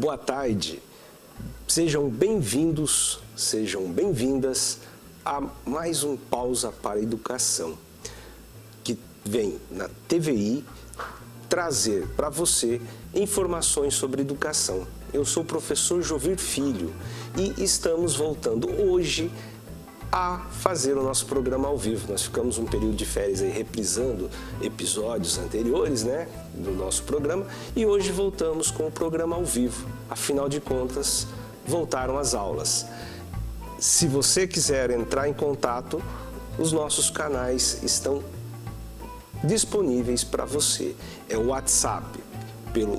boa tarde. Sejam bem-vindos, sejam bem-vindas a mais um Pausa para a Educação, que vem na TVI trazer para você informações sobre educação. Eu sou o professor Jovir Filho e estamos voltando hoje a fazer o nosso programa ao vivo. Nós ficamos um período de férias aí reprisando episódios anteriores, né, do nosso programa, e hoje voltamos com o programa ao vivo. Afinal de contas, voltaram as aulas. Se você quiser entrar em contato, os nossos canais estão disponíveis para você. É o WhatsApp pelo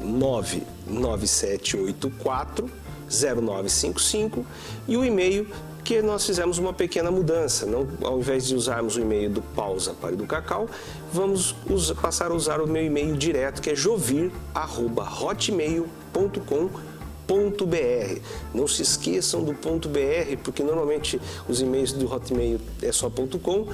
997840955 e o e-mail, que nós fizemos uma pequena mudança. Não, ao invés de usarmos o e-mail do Pausa para Educacau, vamos passar a usar o meu e-mail direto, que é jovir@hotmail.com.br. Não se esqueçam do .br, porque normalmente os e-mails do Hotmail é só .com.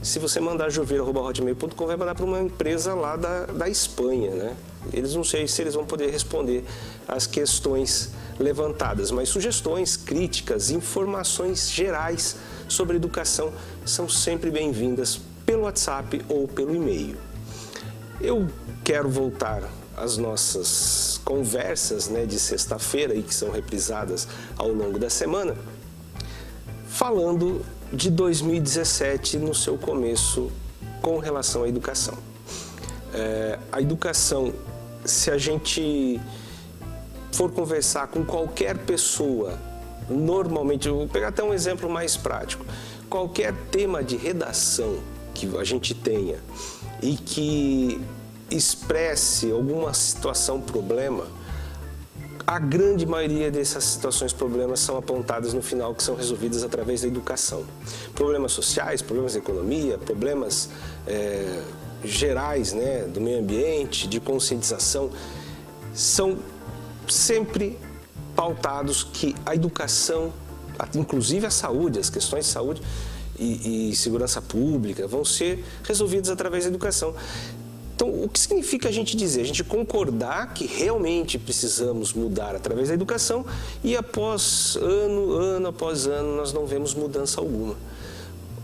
Se você mandar jovir@hotmail.com, vai mandar para uma empresa lá da Espanha, né? Eles não sei se eles vão poder responder as questões levantadas, mas sugestões, críticas, informações gerais sobre educação são sempre bem-vindas pelo WhatsApp ou pelo e-mail. Eu quero voltar às nossas conversas, né, de sexta-feira, e que são reprisadas ao longo da semana, falando de 2017 no seu começo com relação à educação. A educação, se a gente for conversar com qualquer pessoa, normalmente, eu vou pegar até um exemplo mais prático, qualquer tema de redação que a gente tenha e que expresse alguma situação, problema, a grande maioria dessas situações, problemas, são apontadas no final, que são resolvidas através da educação. Problemas sociais, problemas de economia, problemas gerais, né, do meio ambiente, de conscientização, são sempre pautados que a educação, inclusive a saúde, as questões de saúde e segurança pública, vão ser resolvidas através da educação. Então, o que significa a gente dizer? A gente concordar que realmente precisamos mudar através da educação e após ano após ano, nós não vemos mudança alguma.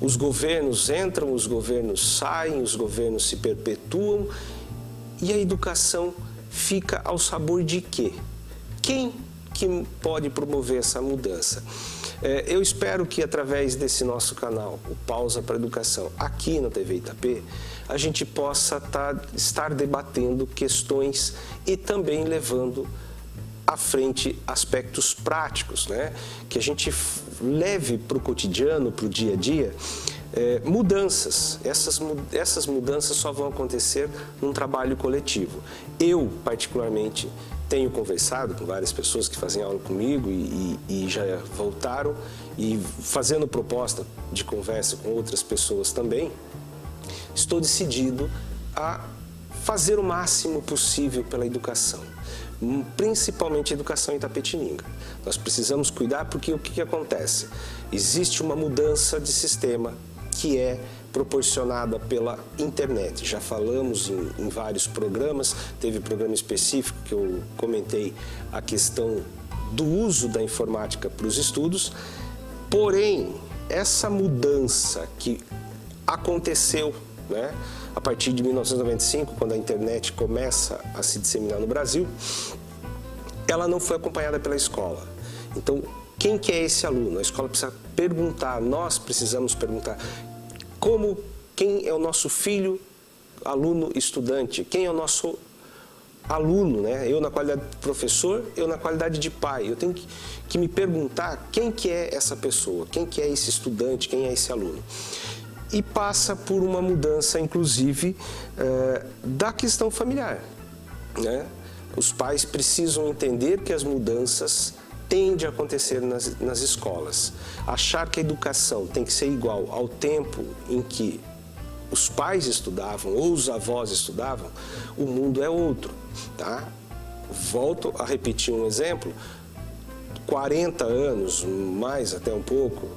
Os governos entram, os governos saem, os governos se perpetuam e a educação fica ao sabor de quê? Quem que pode promover essa mudança? Eu espero que através desse nosso canal, o Pausa para a Educação, aqui na TV Itapê, a gente possa estar debatendo questões e também levando à frente aspectos práticos, né? Que a gente leve para o cotidiano, para o dia a dia, mudanças. Essas mudanças só vão acontecer num trabalho coletivo. Eu, particularmente, tenho conversado com várias pessoas que fazem aula comigo e já voltaram, e fazendo proposta de conversa com outras pessoas também, estou decidido a fazer o máximo possível pela educação, principalmente a educação em Itapetininga. Nós precisamos cuidar porque o que acontece? Existe uma mudança de sistema que é proporcionada pela internet. Já falamos em vários programas, teve programa específico que eu comentei a questão do uso da informática para os estudos, porém, essa mudança que aconteceu, né, a partir de 1995, quando a internet começa a se disseminar no Brasil, ela não foi acompanhada pela escola. Então, quem que é esse aluno? A escola precisa perguntar, nós precisamos perguntar quem é o nosso filho, aluno, estudante, quem é o nosso aluno, né? Eu na qualidade de professor, eu na qualidade de pai, eu tenho que me perguntar quem que é essa pessoa, quem que é esse estudante, quem é esse aluno. E passa por uma mudança, inclusive, da questão familiar, né? Os pais precisam entender que as mudanças tendem a acontecer nas escolas. Achar que a educação tem que ser igual ao tempo em que os pais estudavam ou os avós estudavam, o mundo é outro, tá? Volto a repetir um exemplo. 40 anos, mais até um pouco,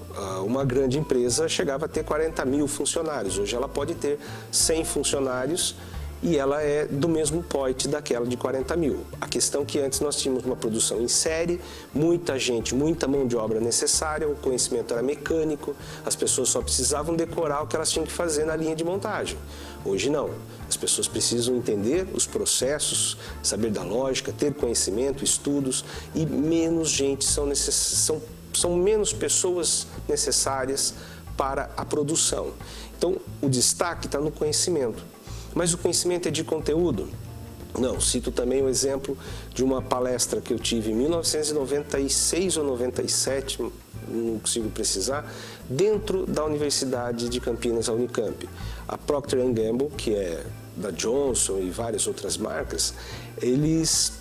uma grande empresa chegava a ter 40 mil funcionários. Hoje ela pode ter 100 funcionários e ela é do mesmo porte daquela de 40 mil. A questão é que antes nós tínhamos uma produção em série, muita gente, muita mão de obra necessária, o conhecimento era mecânico, as pessoas só precisavam decorar o que elas tinham que fazer na linha de montagem. Hoje não, as pessoas precisam entender os processos, saber da lógica, ter conhecimento, estudos, e menos gente são menos pessoas necessárias para a produção. Então, o destaque está no conhecimento. Mas o conhecimento é de conteúdo? Não, cito também o exemplo de uma palestra que eu tive em 1996 ou 97, não consigo precisar, dentro da Universidade de Campinas, a Unicamp. A Procter & Gamble, que é da Johnson e várias outras marcas, eles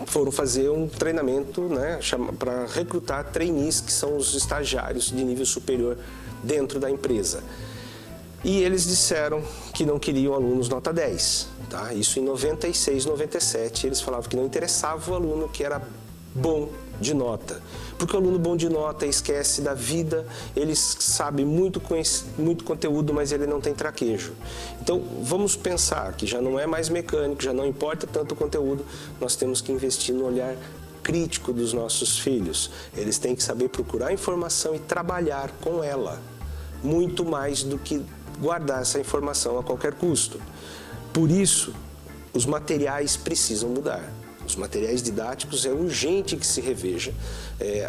foram fazer um treinamento, né, para recrutar trainees, que são os estagiários de nível superior dentro da empresa. E eles disseram que não queriam alunos nota 10, tá? Isso em 96, 97, eles falavam que não interessava o aluno que era bom de nota. Porque o aluno bom de nota esquece da vida, ele sabe muito conteúdo, mas ele não tem traquejo. Então, vamos pensar que já não é mais mecânico, já não importa tanto o conteúdo, nós temos que investir no olhar crítico dos nossos filhos. Eles têm que saber procurar informação e trabalhar com ela, muito mais do que guardar essa informação a qualquer custo. Por isso, os materiais precisam mudar. Os materiais didáticos é urgente que se reveja.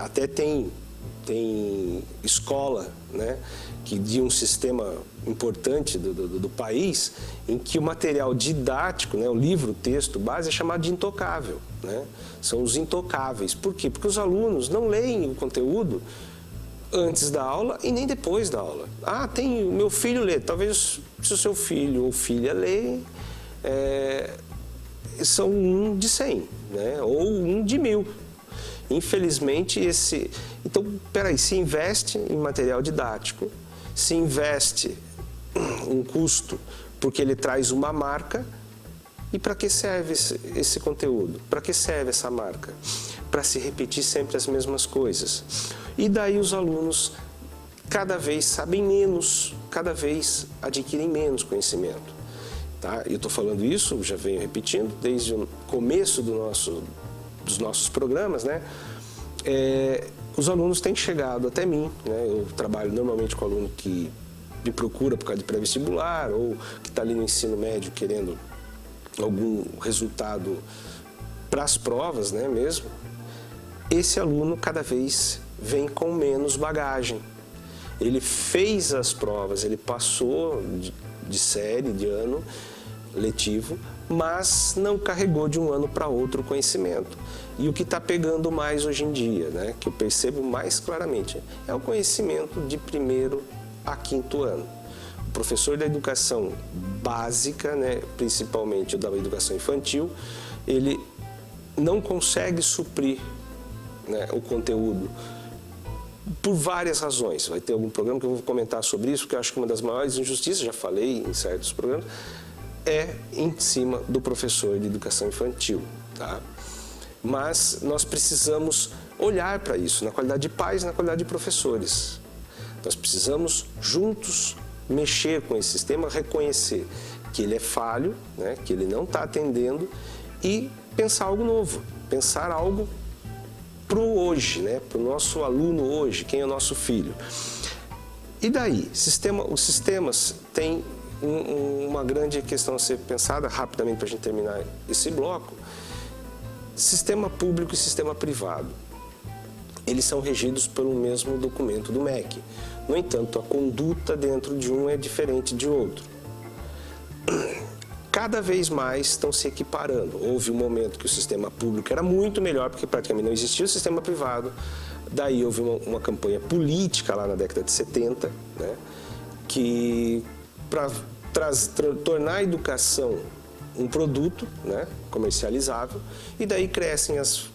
Até tem escola, né, que de um sistema importante do país, em que o material didático, né, o livro, o texto, base, é chamado de intocável, né? São os intocáveis. Por quê? Porque os alunos não leem o conteúdo antes da aula e nem depois da aula. Ah, o meu filho lê. Talvez se o seu filho ou filha lê, são 1 de 100, né? Ou 1 de 1000. Infelizmente, Então, peraí, se investe em material didático, se investe um custo, porque ele traz uma marca. E para que serve esse conteúdo? Para que serve essa marca? Para se repetir sempre as mesmas coisas. E daí os alunos cada vez sabem menos, cada vez adquirem menos conhecimento. Tá? Eu estou falando isso, já venho repetindo, desde o começo dos nossos programas, né? Os alunos têm chegado até mim, né? Eu trabalho normalmente com aluno que me procura por causa de pré-vestibular ou que está ali no ensino médio querendo algum resultado para as provas, né, mesmo. Esse aluno cada vez vem com menos bagagem. Ele fez as provas, ele passou de série, de ano letivo, mas não carregou de um ano para outro o conhecimento. E o que está pegando mais hoje em dia, né, que eu percebo mais claramente, é o conhecimento de 1º a 5º ano. O professor da educação básica, né, principalmente o da educação infantil, ele não consegue suprir, né, o conteúdo por várias razões. Vai ter algum programa que eu vou comentar sobre isso, porque eu acho que uma das maiores injustiças, já falei em certos programas, é em cima do professor de educação infantil, tá? Mas nós precisamos olhar para isso, na qualidade de pais, na qualidade de professores. Nós precisamos, juntos, mexer com esse sistema, reconhecer que ele é falho, né, que ele não está atendendo e pensar algo novo, pensar algo para o hoje, né, para o nosso aluno hoje, quem é o nosso filho. E daí? Os sistemas têm uma grande questão a ser pensada, rapidamente para a gente terminar esse bloco. Sistema público e sistema privado, eles são regidos pelo mesmo documento do MEC. No entanto, a conduta dentro de um é diferente de outro. Cada vez mais estão se equiparando. Houve um momento que o sistema público era muito melhor, porque praticamente não existia o sistema privado. Daí houve uma campanha política lá na década de 70, né, que para tornar a educação um produto, né, comercializável, e daí crescem as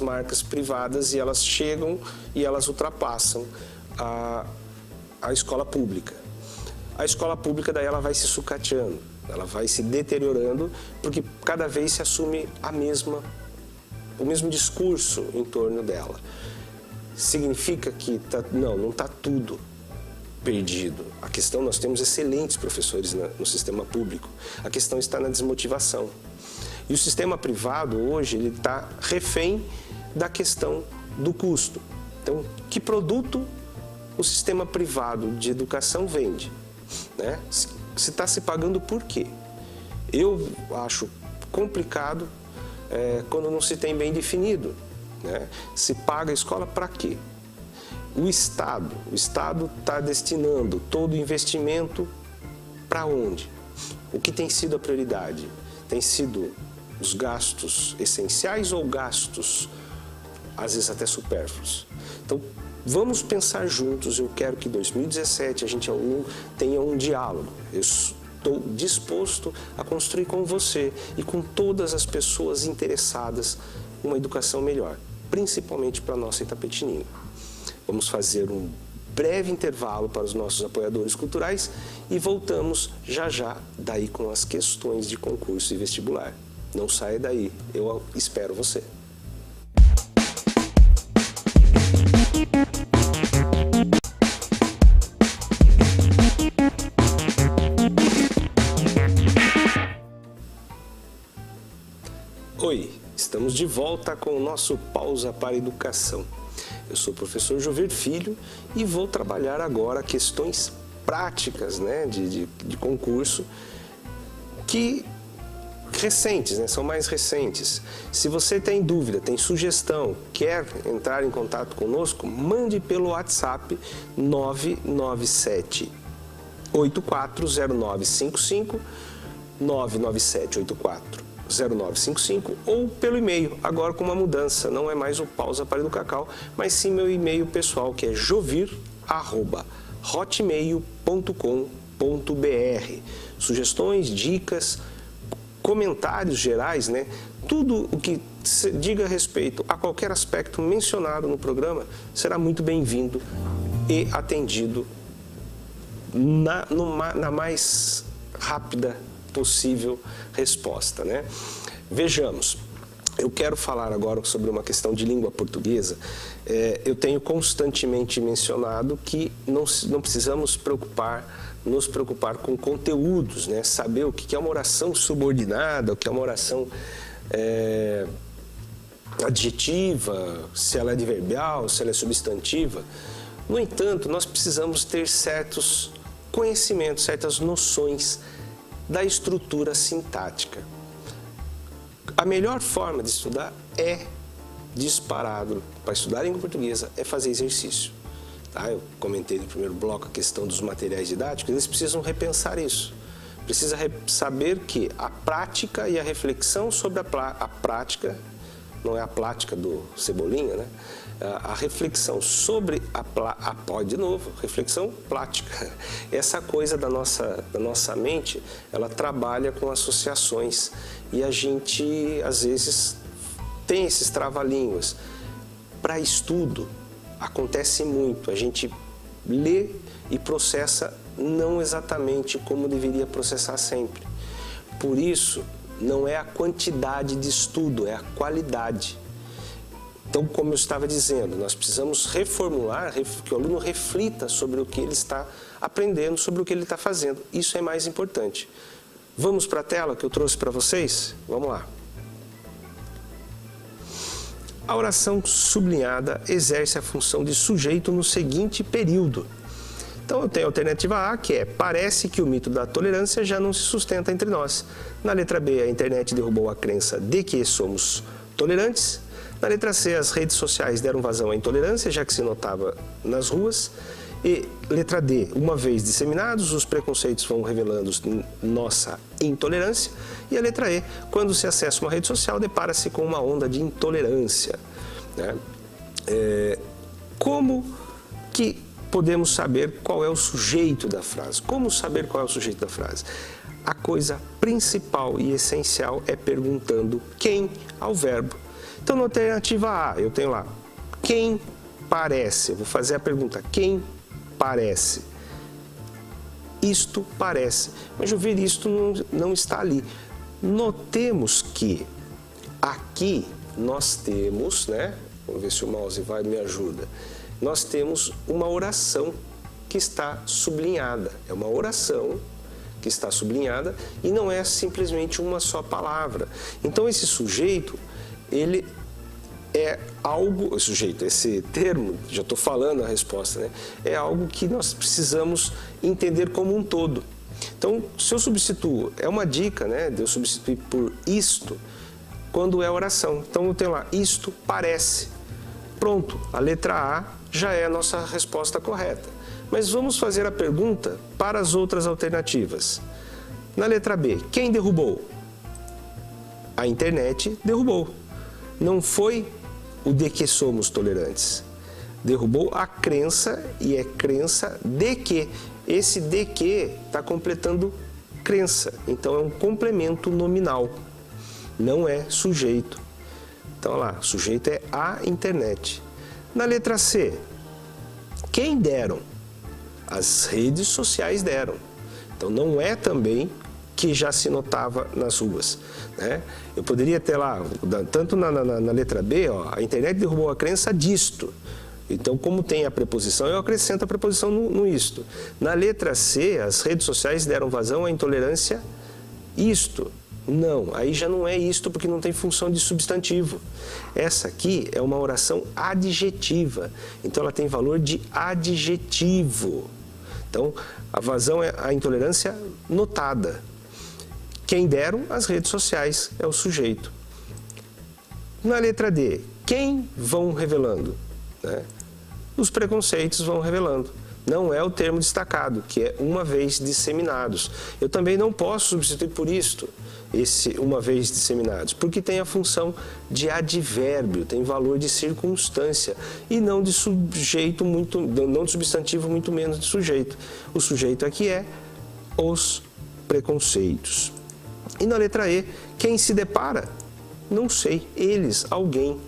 marcas privadas e elas chegam e elas ultrapassam a escola pública. A escola pública daí ela vai se sucateando, ela vai se deteriorando, porque cada vez se assume o mesmo discurso em torno dela. Significa que não está tudo perdido. A questão, nós temos excelentes professores no sistema público. A questão está na desmotivação. E o sistema privado, hoje, ele está refém da questão do custo. Então, que produto o sistema privado de educação vende? Né? Se está se pagando por quê? Eu acho complicado quando não se tem bem definido. Né? Se paga a escola para quê? O Estado está destinando todo o investimento para onde? O que tem sido a prioridade? Tem sido os gastos essenciais ou gastos, às vezes até supérfluos? Então, vamos pensar juntos. Eu quero que em 2017 a gente tenha um diálogo. Eu estou disposto a construir com você e com todas as pessoas interessadas uma educação melhor, principalmente para a nossa Itapetininga. Vamos fazer um breve intervalo para os nossos apoiadores culturais e voltamos já daí com as questões de concurso e vestibular. Não saia daí, eu espero você. Oi, estamos de volta com o nosso Pausa para a Educação. Eu sou o professor Jovir Filho e vou trabalhar agora questões práticas, né, de concurso, que recentes, né, são mais recentes. Se você tem dúvida, tem sugestão, quer entrar em contato conosco, mande pelo WhatsApp 997 840955, 997 840955 ou pelo e-mail, agora com uma mudança, não é mais o Pausa para Educacau, mas sim meu e-mail pessoal, que é jovir@hotmail.com.br. Sugestões, dicas, comentários gerais, né? Tudo o que diga respeito a qualquer aspecto mencionado no programa será muito bem-vindo e atendido na mais rápida possível resposta, né? Vejamos, eu quero falar agora sobre uma questão de língua portuguesa. Eu tenho constantemente mencionado que não precisamos nos preocupar com conteúdos, né? Saber o que é uma oração subordinada, o que é uma oração adjetiva, se ela é adverbial, se ela é substantiva. No entanto, nós precisamos ter certos conhecimentos, certas noções da estrutura sintática. A melhor forma de estudar disparado, para estudar a língua portuguesa, é fazer exercício. Tá? Eu comentei no primeiro bloco a questão dos materiais didáticos, eles precisam repensar isso. Precisa saber que a prática e a reflexão sobre a prática, não é a plática do Cebolinha, né? A reflexão sobre reflexão plática. Essa coisa da nossa mente, ela trabalha com associações e a gente, às vezes, tem esses trava-línguas. Para estudo, acontece muito, a gente lê e processa não exatamente como deveria processar sempre. Por isso, não é a quantidade de estudo, é a qualidade. Então, como eu estava dizendo, nós precisamos reformular, que o aluno reflita sobre o que ele está aprendendo, sobre o que ele está fazendo. Isso é mais importante. Vamos para a tela que eu trouxe para vocês? Vamos lá. A oração sublinhada exerce a função de sujeito no seguinte período. Então, eu tenho a alternativa A, que é: parece que o mito da tolerância já não se sustenta entre nós. Na letra B, a internet derrubou a crença de que somos tolerantes. Na letra C, as redes sociais deram vazão à intolerância, já que se notava nas ruas. E letra D, uma vez disseminados, os preconceitos vão revelando nossa intolerância. E a letra E, quando se acessa uma rede social, depara-se com uma onda de intolerância. Né? Como que podemos saber qual é o sujeito da frase? Como saber qual é o sujeito da frase? A coisa principal e essencial é perguntando quem ao verbo. Então, na alternativa A, eu tenho lá, quem parece? Eu vou fazer a pergunta, quem parece? Isto parece. Mas, Jovir, isto não está ali. Notemos que aqui nós temos, né? Vamos ver se o mouse me ajuda. Nós temos uma oração que está sublinhada. É uma oração que está sublinhada e não é simplesmente uma só palavra. Então esse sujeito, ele é algo, esse termo, já estou falando a resposta, né? É algo que nós precisamos entender como um todo. Então, se eu substituo, é uma dica, né, de eu substituir por isto, quando é oração. Então, eu tenho lá, isto parece. Pronto, a letra A já é a nossa resposta correta. Mas vamos fazer a pergunta para as outras alternativas. Na letra B, quem derrubou? A internet derrubou. Não foi o de que somos tolerantes. Derrubou a crença e é crença de que. Esse de que está completando crença. Então é um complemento nominal. Não é sujeito. Então, olha lá, sujeito é a internet. Na letra C, quem deram? As redes sociais deram. Então, não é também que já se notava nas ruas, né? Eu poderia ter lá, tanto na letra B, ó, a internet derrubou a crença disto. Então, como tem a preposição, eu acrescento a preposição no isto. Na letra C, as redes sociais deram vazão à intolerância isto. Não, aí já não é isto porque não tem função de substantivo. Essa aqui é uma oração adjetiva, então ela tem valor de adjetivo. Então, a vazão é a intolerância notada. Quem deram, as redes sociais, é o sujeito. Na letra D, quem vão revelando? Né? Os preconceitos vão revelando. Não é o termo destacado, que é uma vez disseminados. Eu também não posso substituir por isto, esse uma vez disseminados, porque tem a função de advérbio, tem valor de circunstância e não de sujeito, não de substantivo, muito menos de sujeito. O sujeito aqui é os preconceitos. E na letra E, quem se depara? Não sei, eles, alguém.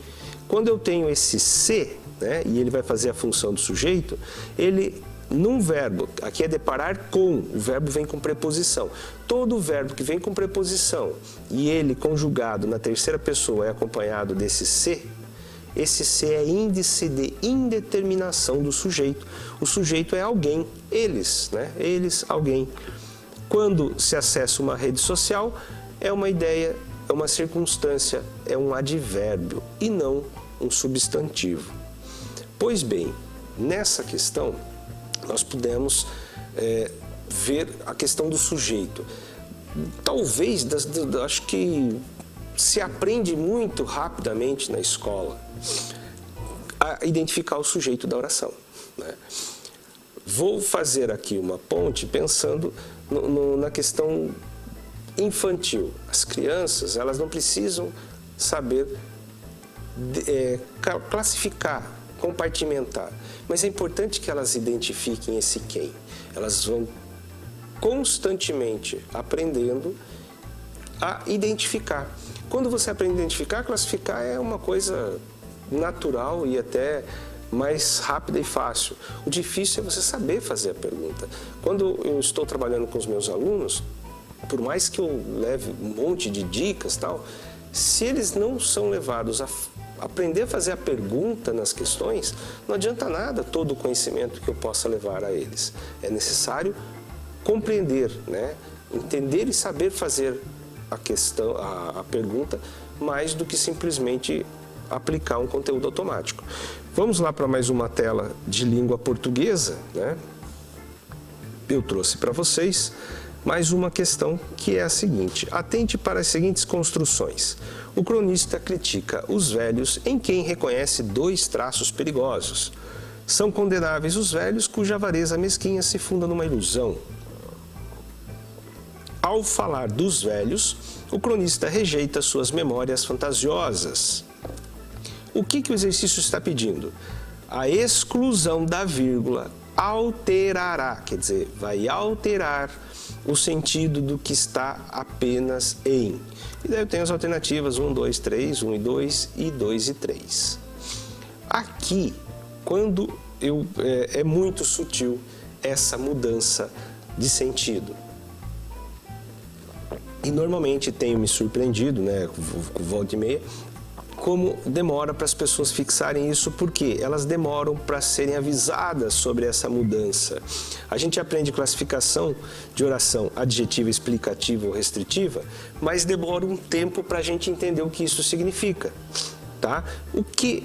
Quando eu tenho esse se, né, e ele vai fazer a função do sujeito, ele, num verbo, aqui é deparar com, o verbo vem com preposição. Todo verbo que vem com preposição e ele conjugado na terceira pessoa é acompanhado desse se, esse se é índice de indeterminação do sujeito. O sujeito é alguém, eles, né? Eles, alguém. Quando se acessa uma rede social, é uma ideia, é uma circunstância, é um advérbio e não um substantivo. Pois bem, nessa questão, nós podemos ver a questão do sujeito. Talvez, acho que se aprende muito rapidamente na escola a identificar o sujeito da oração, né? Vou fazer aqui uma ponte pensando na questão infantil. As crianças, elas não precisam saber classificar, compartimentar, mas é importante que elas identifiquem esse quem. Elas vão constantemente aprendendo a identificar. Quando você aprende a identificar, classificar é uma coisa natural e até mais rápida e fácil. O difícil é você saber fazer a pergunta. Quando eu estou trabalhando com os meus alunos, por mais que eu leve um monte de dicas e tal, se eles não são levados a aprender a fazer a pergunta nas questões, não adianta nada todo o conhecimento que eu possa levar a eles. É necessário compreender, né? Entender e saber fazer a questão, a pergunta, mais do que simplesmente aplicar um conteúdo automático. Vamos lá para mais uma tela de língua portuguesa, né? Eu trouxe para vocês mais uma questão que é a seguinte: atente para as seguintes construções. O cronista critica os velhos em quem reconhece dois traços perigosos. São condenáveis os velhos cuja avareza mesquinha se funda numa ilusão. Ao falar dos velhos, o cronista rejeita suas memórias fantasiosas. O que o exercício está pedindo? A exclusão da vírgula alterará, quer dizer, vai alterar o sentido do que está apenas em. E daí eu tenho as alternativas 1, 2, 3, 1 e 2 e 2 e 3. Aqui, quando é muito sutil essa mudança de sentido. E normalmente tenho me surpreendido, né, volta e meia, como demora para as pessoas fixarem isso, porque elas demoram para serem avisadas sobre essa mudança. A gente aprende classificação de oração adjetiva, explicativa ou restritiva, mas demora um tempo para a gente entender o que isso significa, tá? O que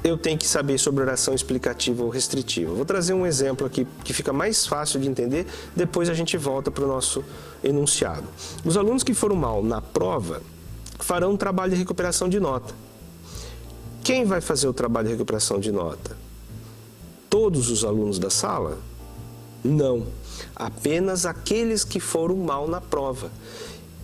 eu tenho que saber sobre oração explicativa ou restritiva? Vou trazer um exemplo aqui que fica mais fácil de entender, depois a gente volta para o nosso enunciado. Os alunos que foram mal na prova farão um trabalho de recuperação de nota. Quem vai fazer o trabalho de recuperação de nota? Todos os alunos da sala? Não, apenas aqueles que foram mal na prova.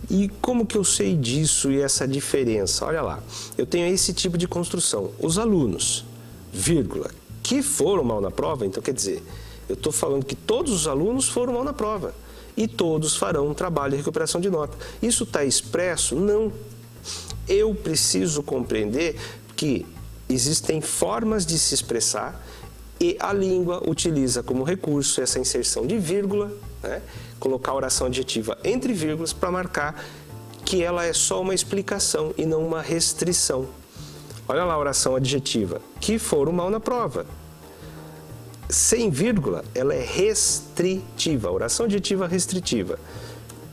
E como que eu sei disso e essa diferença? Olha lá, eu tenho esse tipo de construção. Os alunos, vírgula, que foram mal na prova, então quer dizer, eu estou falando que todos os alunos foram mal na prova e todos farão um trabalho de recuperação de nota. Isso está expresso? Não. Eu preciso compreender que existem formas de se expressar e a língua utiliza como recurso essa inserção de vírgula, né? Colocar a oração adjetiva entre vírgulas para marcar que ela é só uma explicação e não uma restrição. Olha lá a oração adjetiva, que foram mal na prova. Sem vírgula, ela é restritiva, a oração adjetiva restritiva.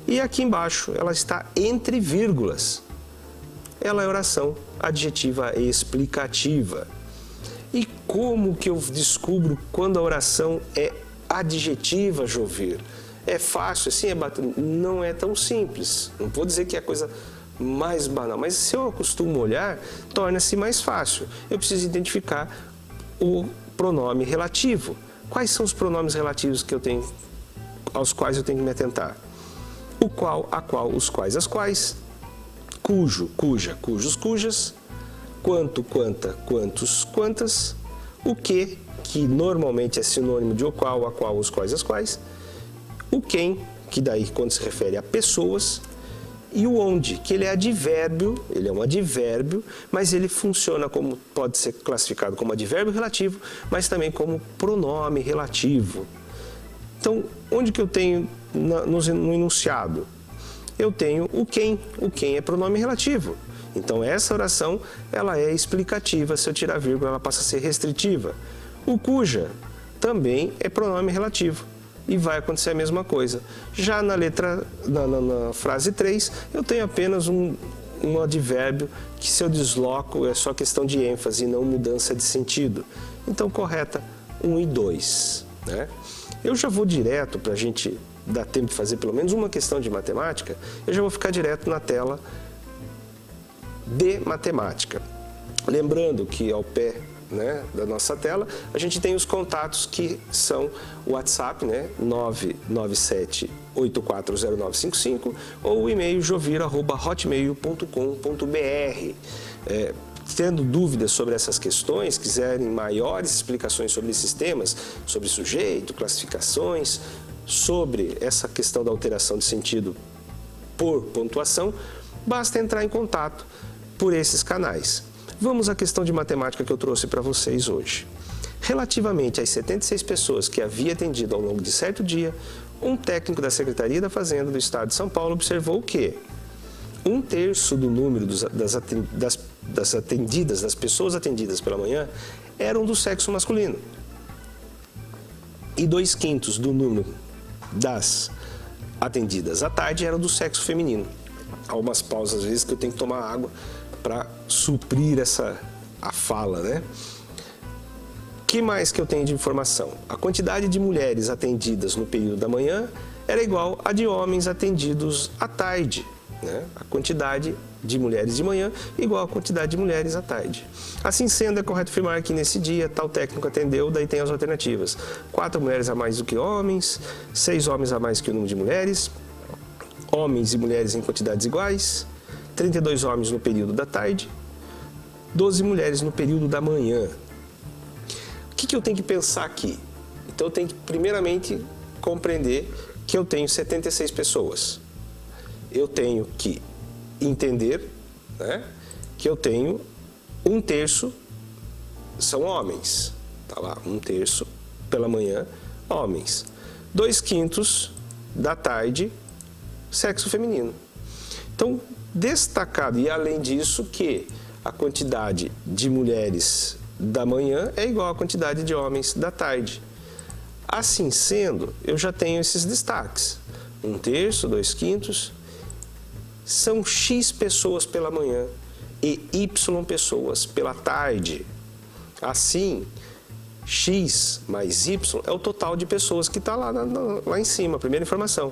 E aqui embaixo, ela está entre vírgulas. Ela é oração adjetiva explicativa. E como que eu descubro quando a oração é adjetiva, Jovir? É fácil assim? Não é tão simples. Não vou dizer que é a coisa mais banal, mas se eu acostumo olhar, torna-se mais fácil. Eu preciso identificar o pronome relativo. Quais são os pronomes relativos que eu tenho, aos quais eu tenho que me atentar? O qual, a qual, os quais, as quais. Cujo, cuja, cujos, cujas. Quanto, quanta, quantos, quantas. O que normalmente é sinônimo de o qual, a qual, os quais, as quais. O quem, que daí quando se refere a pessoas. E o onde, que ele é advérbio, ele é um advérbio, mas ele funciona como, pode ser classificado como advérbio relativo, mas também como pronome relativo. Então, onde que eu tenho no enunciado? Eu tenho o quem é pronome relativo. Então, essa oração, ela é explicativa, se eu tirar vírgula, ela passa a ser restritiva. O cuja também é pronome relativo. E vai acontecer a mesma coisa. Já na frase 3, eu tenho apenas um advérbio que, se eu desloco, é só questão de ênfase e não mudança de sentido. Então, correta 1 e 2. Né? Eu já vou direto, para a gente dar tempo de fazer pelo menos uma questão de matemática, eu já vou ficar direto na tela de matemática. Lembrando que ao pé, né, da nossa tela, a gente tem os contatos que são o WhatsApp, né, 997-840955 ou o e-mail jovir@hotmail.com.br. Tendo dúvidas sobre essas questões, quiserem maiores explicações sobre esses temas, sobre sujeito, classificações, sobre essa questão da alteração de sentido por pontuação, basta entrar em contato por esses canais. Vamos à questão de matemática que eu trouxe para vocês hoje. Relativamente às 76 pessoas que havia atendido ao longo de certo dia, um técnico da Secretaria da Fazenda do Estado de São Paulo observou que 1/3 do número das pessoas atendidas pela manhã eram do sexo masculino e 2/5 do número das atendidas à tarde eram do sexo feminino. Há umas pausas, às vezes, que eu tenho que tomar água para suprir a fala, né? O que mais que eu tenho de informação? A quantidade de mulheres atendidas no período da manhã era igual à de homens atendidos à tarde, né? A quantidade de mulheres de manhã igual à quantidade de mulheres à tarde. Assim sendo, é correto afirmar que nesse dia tal técnico atendeu, daí tem as alternativas. 4 mulheres a mais do que homens, 6 homens a mais que o número de mulheres, homens e mulheres em quantidades iguais, 32 homens no período da tarde, 12 mulheres no período da manhã. O que eu tenho que pensar aqui? Então, eu tenho que, primeiramente, compreender que eu tenho 76 pessoas. Eu tenho que entender, né, que eu tenho 1/3 são homens. Tá lá, 1/3 pela manhã, homens. 2/5 da tarde, sexo feminino. Então, destacado, e além disso, que a quantidade de mulheres da manhã é igual à quantidade de homens da tarde. Assim sendo, eu já tenho esses destaques. 1/3, 2/5, são X pessoas pela manhã e Y pessoas pela tarde. Assim, X mais Y é o total de pessoas que está lá em cima, a primeira informação.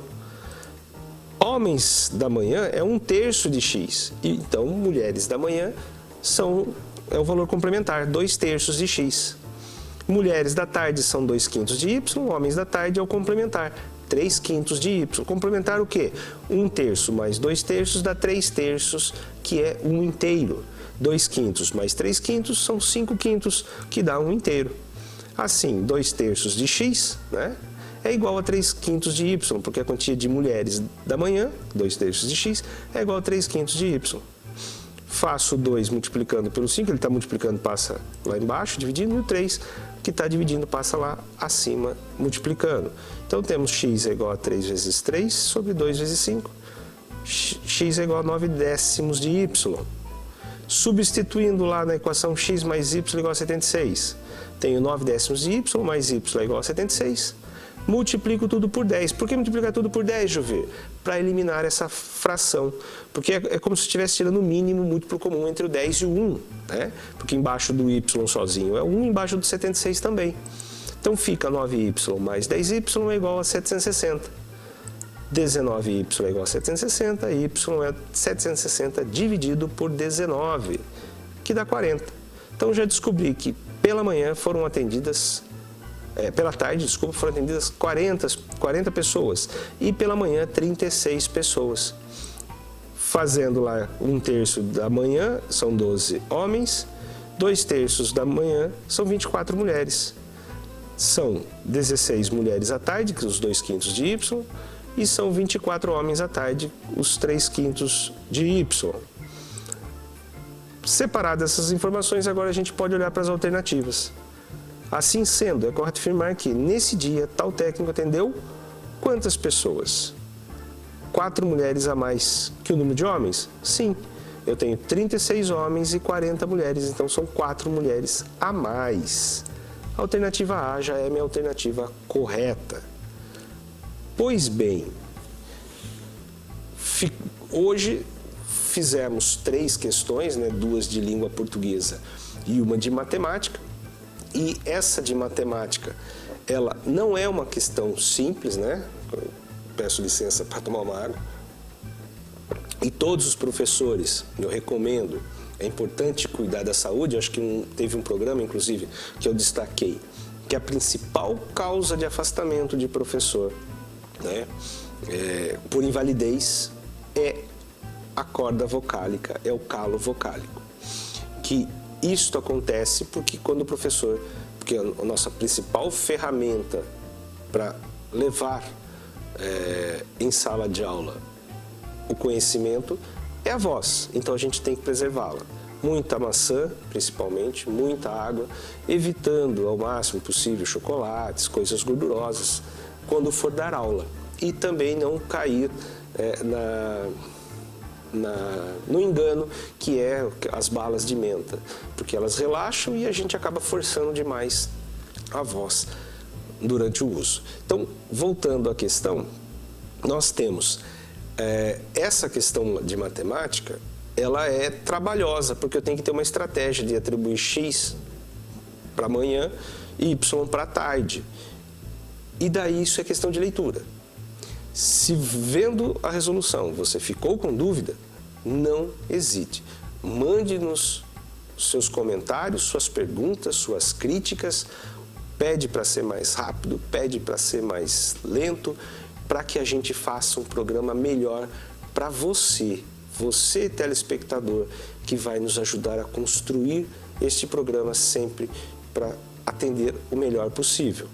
Homens da manhã é 1/3 de X, então mulheres da manhã é o valor complementar, 2/3 de X. Mulheres da tarde são 2/5 de Y, homens da tarde é o complementar, 3/5 de Y. Complementar o quê? 1/3 mais 2/3 dá 3/3, que é 1 inteiro. 2/5 mais 3/5 são 5/5, que dá 1 inteiro. Assim, 2/3 de X, né, é igual a 3/5 de Y, porque a quantia de mulheres da manhã, 2/3 de X, é igual a 3/5 de Y. Faço 2 multiplicando pelo 5, ele está multiplicando, passa lá embaixo, dividindo, e o 3 que está dividindo passa lá acima, multiplicando. Então temos X é igual a 3 vezes 3 sobre 2 vezes 5. X é igual a 9/10 de Y. Substituindo lá na equação X mais Y é igual a 76. Tenho 9/10 de Y mais Y é igual a 76. Multiplico tudo por 10. Por que multiplicar tudo por 10, Juvir? Para eliminar essa fração. Porque é como se estivesse tirando o mínimo múltiplo comum entre o 10 e o 1. Né? Porque embaixo do Y sozinho é 1, embaixo do 76 também. Então fica 9Y mais 10Y é igual a 760. 19Y é igual a 760, Y é 760 dividido por 19, que dá 40. Então já descobri que pela manhã foram atendidas... pela tarde, foram atendidas 40 pessoas e pela manhã 36 pessoas. Fazendo lá 1/3 da manhã são 12 homens, 2/3 da manhã são 24 mulheres. São 16 mulheres à tarde, que são os 2/5 de Y, e são 24 homens à tarde, os 3/5 de Y. Separadas essas informações, agora a gente pode olhar para as alternativas. Assim sendo, é correto afirmar que, nesse dia, tal técnico atendeu quantas pessoas? 4 mulheres a mais que o número de homens? Sim, eu tenho 36 homens e 40 mulheres, então são 4 mulheres a mais. A alternativa A já é minha alternativa correta. Pois bem, hoje fizemos 3 questões, né, 2 de língua portuguesa e uma de matemática. E essa de matemática, ela não é uma questão simples, né? Peço licença para tomar uma água. E todos os professores, eu recomendo, é importante cuidar da saúde. Eu acho que teve um programa, inclusive, que eu destaquei, que a principal causa de afastamento de professor, né, por invalidez, é a corda vocálica, é o calo vocálico. Que isto acontece porque quando o professor, porque a nossa principal ferramenta para levar em sala de aula o conhecimento é a voz, então a gente tem que preservá-la. Muita maçã, principalmente, muita água, evitando ao máximo possível chocolates, coisas gordurosas, quando for dar aula. E também não cair no engano que é as balas de menta, porque elas relaxam e a gente acaba forçando demais a voz durante o uso. Então, voltando à questão, nós temos essa questão de matemática, ela é trabalhosa, porque eu tenho que ter uma estratégia de atribuir X para amanhã e Y para tarde. E daí isso é questão de leitura. Se vendo a resolução você ficou com dúvida, não hesite. Mande-nos seus comentários, suas perguntas, suas críticas. Pede para ser mais rápido, pede para ser mais lento, para que a gente faça um programa melhor para você, telespectador, que vai nos ajudar a construir este programa sempre para atender o melhor possível.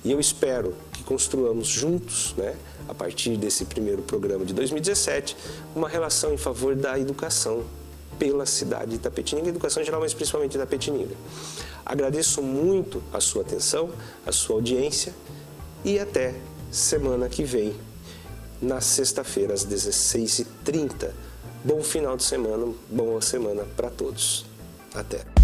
E eu espero que construamos juntos, né, a partir desse primeiro programa de 2017, uma relação em favor da educação pela cidade de Itapetininga, educação geral, mas principalmente de Itapetininga. Agradeço muito a sua atenção, a sua audiência e até semana que vem, na sexta-feira, às 16h30. Bom final de semana, boa semana para todos. Até.